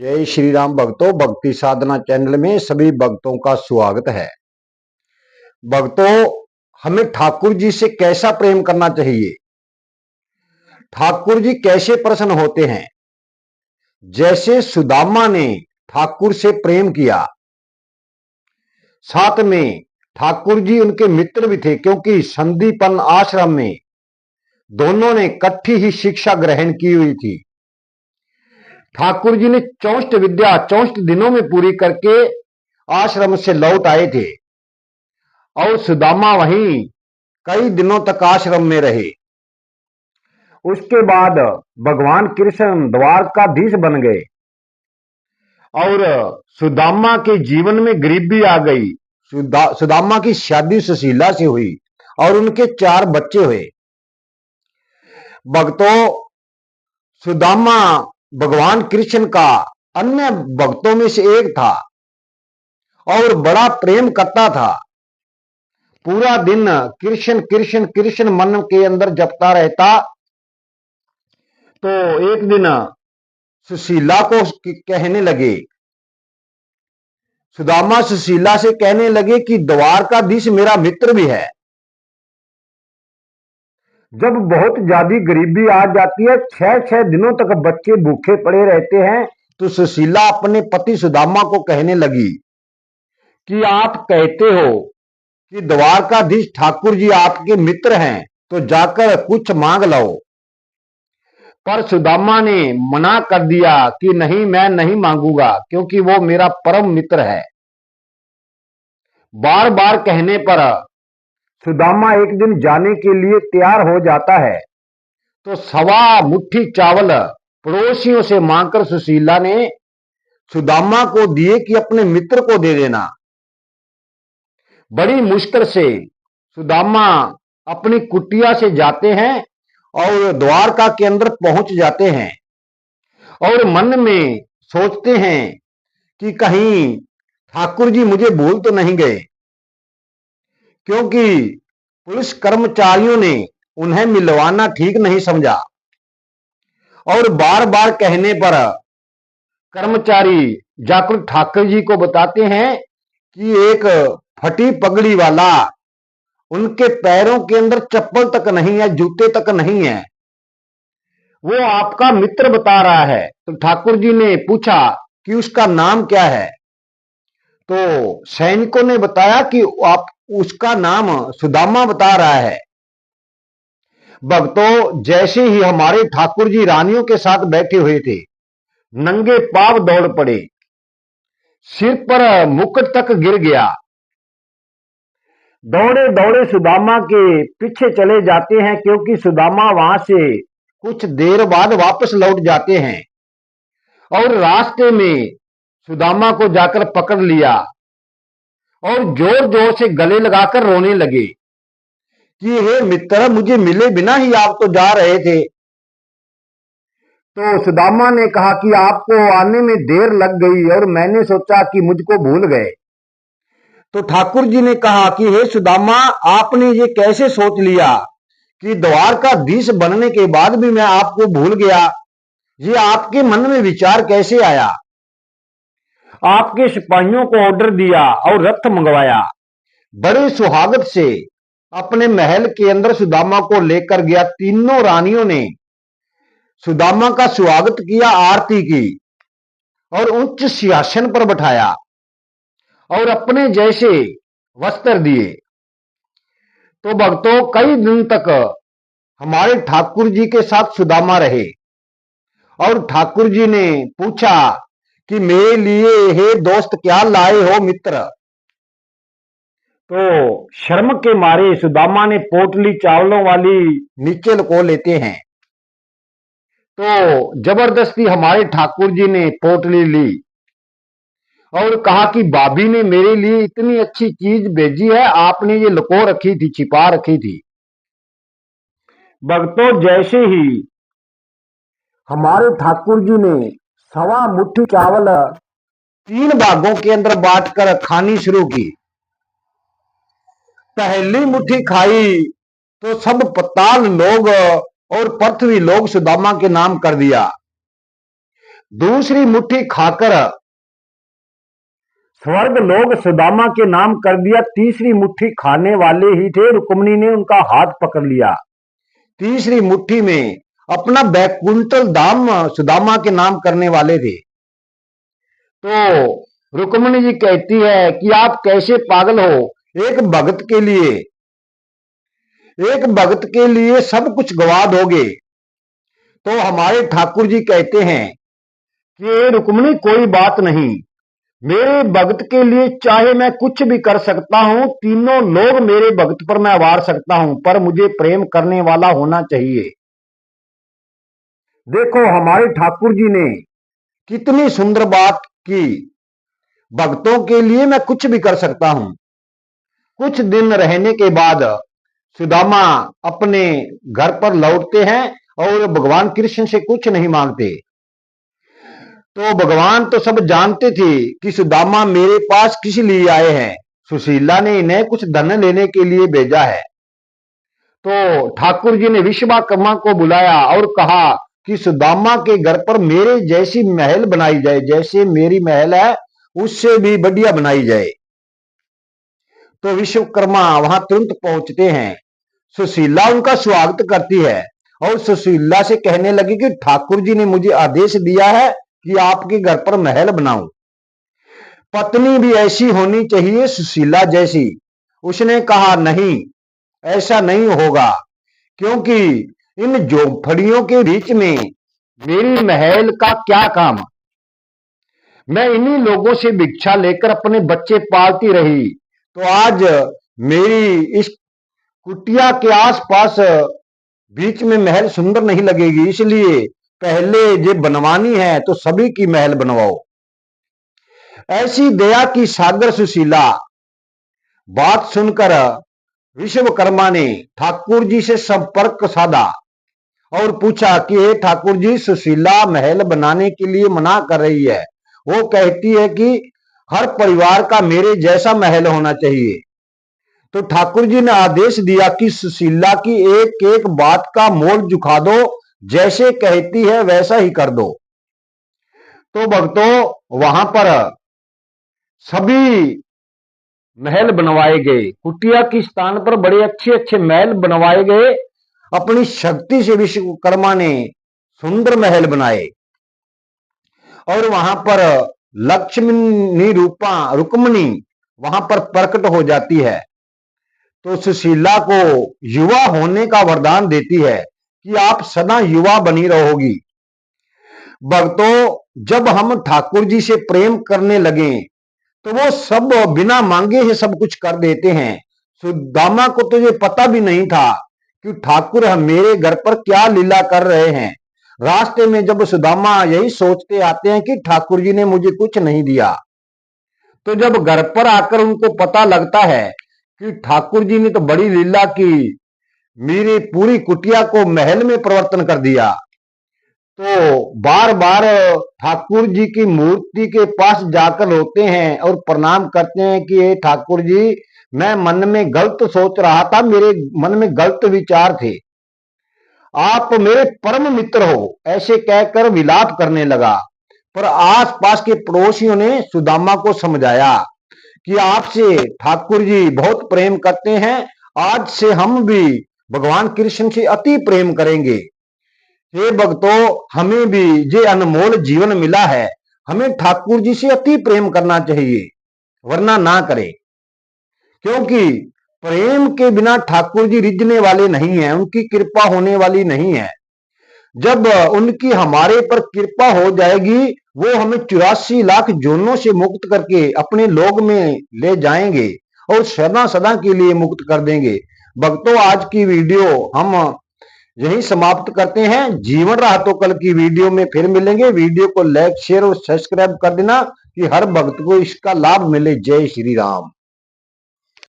जय श्री राम भक्तों। भक्ति साधना चैनल में सभी भक्तों का स्वागत है। भक्तों, हमें ठाकुर जी से कैसा प्रेम करना चाहिए? ठाकुर जी कैसे प्रसन्न होते हैं? जैसे सुदामा ने ठाकुर से प्रेम किया, साथ में ठाकुर जी उनके मित्र भी थे, क्योंकि संदीपन आश्रम में दोनों ने इकट्ठी ही शिक्षा ग्रहण की हुई थी। ठाकुर जी ने 64 विद्या 64 दिनों में पूरी करके आश्रम से लौट आए थे और सुदामा वहीं कई दिनों तक आश्रम में रहे। उसके बाद भगवान कृष्ण द्वारकाधीश बन गए और सुदामा के जीवन में गरीबी आ गई। सुदामा की शादी सुशीला से हुई और उनके 4 बच्चे हुए। भक्तों, सुदामा भगवान कृष्ण का अन्य भक्तों में से एक था और बड़ा प्रेम करता था। पूरा दिन कृष्ण कृष्ण कृष्ण मन के अंदर जपता रहता। तो एक दिन सुशीला को कहने लगे, सुदामा सुशीला से कहने लगे कि द्वारकाधीश मेरा मित्र भी है। जब बहुत ज्यादा गरीबी आ जाती है, 6-6 दिनों तक बच्चे भूखे पड़े रहते हैं, तो सुशीला अपने पति सुदामा को कहने लगी कि आप कहते हो कि द्वारकाधीश ठाकुर जी आपके मित्र हैं, तो जाकर कुछ मांग लो। पर सुदामा ने मना कर दिया कि नहीं, मैं नहीं मांगूंगा, क्योंकि वो मेरा परम मित्र है। बार बार कहने पर सुदामा एक दिन जाने के लिए तैयार हो जाता है। तो 1.25 मुट्ठी चावल पड़ोसियों से मांगकर सुशीला ने सुदामा को दिए कि अपने मित्र को दे देना। बड़ी मुश्किल से सुदामा अपनी कुटिया से जाते हैं और द्वारका के अंदर पहुंच जाते हैं और मन में सोचते हैं कि कहीं ठाकुर जी मुझे भूल तो नहीं गए, क्योंकि पुलिस कर्मचारियों ने उन्हें मिलवाना ठीक नहीं समझा। और बार बार कहने पर कर्मचारी जाकर ठाकुर जी को बताते हैं कि एक फटी पगड़ी वाला, उनके पैरों के अंदर चप्पल तक नहीं है, जूते तक नहीं है, वो आपका मित्र बता रहा है। तो ठाकुर जी ने पूछा कि उसका नाम क्या है? तो सैनिकों ने बताया कि आप उसका नाम सुदामा बता रहा है। भक्तों, जैसे ही हमारे ठाकुर जी रानियों के साथ बैठे हुए थे, नंगे पांव दौड़ पड़े, सिर पर मुकुट तक गिर गया। दौड़े दौड़े सुदामा के पीछे चले जाते हैं, क्योंकि सुदामा वहां से कुछ देर बाद वापस लौट जाते हैं और रास्ते में सुदामा को जाकर पकड़ लिया और जोर जोर से गले लगाकर रोने लगे कि हे मित्र, मुझे मिले बिना ही आप तो जा रहे थे। तो सुदामा ने कहा कि आपको आने में देर लग गई और मैंने सोचा कि मुझको भूल गए। तो ठाकुर जी ने कहा कि हे सुदामा, आपने ये कैसे सोच लिया कि द्वारकाधीश बनने के बाद भी मैं आपको भूल गया? ये आपके मन में विचार कैसे आया? आपके सिपाहियों को ऑर्डर दिया और रथ मंगवाया। बड़े सुहागत से अपने महल के अंदर सुदामा को लेकर गया। तीनों रानियों ने सुदामा का स्वागत किया, आरती की और उच्च सिंहासन पर बैठाया और अपने जैसे वस्त्र दिए। तो भक्तों, कई दिन तक हमारे ठाकुर जी के साथ सुदामा रहे और ठाकुर जी ने पूछा कि मेरे लिए हे दोस्त क्या लाए हो मित्र? तो शर्म के मारे सुदामा ने पोटली चावलों वाली नीचे लुको लेते हैं। तो जबरदस्ती हमारे ठाकुर जी ने पोटली ली और कहा कि भाभी ने मेरे लिए इतनी अच्छी चीज भेजी है, आपने ये लुको रखी थी, छिपा रखी थी। भक्तों, जैसे ही हमारे ठाकुर जी ने 1.25 मुट्ठी चावल 3 भागों के अंदर बांटकर खानी शुरू की। पहली मुट्ठी खाई तो सब पताल लोग और पृथ्वी लोग सुदामा के नाम कर दिया। दूसरी मुट्ठी खाकर स्वर्ग लोग सुदामा के नाम कर दिया। तीसरी मुट्ठी खाने वाले ही थे, रुक्मिणी ने उनका हाथ पकड़ लिया। तीसरी मुट्ठी में अपना बैकुंठल धाम सुदामा के नाम करने वाले थे। तो रुक्मिणी जी कहती है कि आप कैसे पागल हो, एक भक्त के लिए सब कुछ गवा दोगे। तो हमारे ठाकुर जी कहते हैं कि रुक्मिणी कोई बात नहीं, मेरे भक्त के लिए चाहे मैं कुछ भी कर सकता हूं, तीनों लोग मेरे भक्त पर मैं वार सकता हूं, पर मुझे प्रेम करने वाला होना चाहिए। देखो हमारे ठाकुर जी ने कितनी सुंदर बात की, भक्तों के लिए मैं कुछ भी कर सकता हूं। कुछ दिन रहने के बाद सुदामा अपने घर पर लौटते हैं और भगवान कृष्ण से कुछ नहीं मांगते। तो भगवान तो सब जानते थे कि सुदामा मेरे पास किस लिए आए हैं, सुशीला ने इन्हें कुछ धन लेने के लिए भेजा है। तो ठाकुर जी ने विश्वकर्मा को बुलाया और कहा कि सुदामा के घर पर मेरे जैसी महल बनाई जाए, जैसे मेरी महल है उससे भी बढ़िया बनाई जाए। तो विश्वकर्मा वहां तुरंत पहुंचते हैं। सुशीला उनका स्वागत करती है और सुशीला से कहने लगी कि ठाकुर जी ने मुझे आदेश दिया है कि आपके घर पर महल बनाऊं। पत्नी भी ऐसी होनी चाहिए, सुशीला जैसी। उसने कहा नहीं, ऐसा नहीं होगा, क्योंकि इन झोपड़ियों के बीच में मेरी महल का क्या काम। मैं इन्हीं लोगों से भिक्षा लेकर अपने बच्चे पालती रही, तो आज मेरी इस कुटिया के आसपास बीच में महल सुंदर नहीं लगेगी, इसलिए पहले ये बनवानी है तो सभी की महल बनवाओ। ऐसी दया की सागर सुशीला। बात सुनकर विश्वकर्मा ने ठाकुर जी से संपर्क साधा और पूछा कि हे ठाकुर जी, सुशीला महल बनाने के लिए मना कर रही है। वो कहती है कि हर परिवार का मेरे जैसा महल होना चाहिए। तो ठाकुर जी ने आदेश दिया कि सुशीला की एक एक बात का मोल चुका दो, जैसे कहती है वैसा ही कर दो। तो भक्तों वहां पर सभी महल बनवाए गए, कुटिया के स्थान पर बड़े अच्छे अच्छे महल बनवाए गए। अपनी शक्ति से विश्वकर्मा ने सुंदर महल बनाए और वहां पर लक्ष्मी रूपा रुक्मिणी वहां पर प्रकट हो जाती है। तो सुशीला को युवा होने का वरदान देती है कि आप सदा युवा बनी रहोगी। भक्तों जब हम ठाकुर जी से प्रेम करने लगे तो वो सब बिना मांगे ही सब कुछ कर देते हैं। सुदामा को तो ये पता भी नहीं था कि ठाकुर मेरे घर पर क्या लीला कर रहे हैं। रास्ते में जब सुदामा यही सोचते आते हैं कि ठाकुर जी ने मुझे कुछ नहीं दिया, तो जब घर पर आकर उनको पता लगता है कि ठाकुर जी ने तो बड़ी लीला की, मेरी पूरी कुटिया को महल में परिवर्तन कर दिया। तो बार बार ठाकुर जी की मूर्ति के पास जाकर रोते हैं और प्रणाम करते हैं कि हे ठाकुर जी, मैं मन में गलत सोच रहा था, मेरे मन में गलत विचार थे, आप मेरे परम मित्र हो, ऐसे कहकर विलाप करने लगा। पर आसपास के पड़ोसियों ने सुदामा को समझाया कि आपसे ठाकुर जी बहुत प्रेम करते हैं, आज से हम भी भगवान कृष्ण से अति प्रेम करेंगे। हे भक्तों, हमें भी ये अनमोल जीवन मिला है, हमें ठाकुर जी से अति प्रेम करना चाहिए, वरना ना करें, क्योंकि प्रेम के बिना ठाकुर जी रिझने वाले नहीं है, उनकी कृपा होने वाली नहीं है। जब उनकी हमारे पर कृपा हो जाएगी, वो हमें 84 लाख जोनों से मुक्त करके अपने लोक में ले जाएंगे और सदा सदा के लिए मुक्त कर देंगे। भक्तों आज की वीडियो हम यही समाप्त करते हैं। जीवन रहा तो कल की वीडियो में फिर मिलेंगे। वीडियो को लाइक शेयर और सब्सक्राइब कर देना कि हर भक्त को इसका लाभ मिले। जय श्री राम।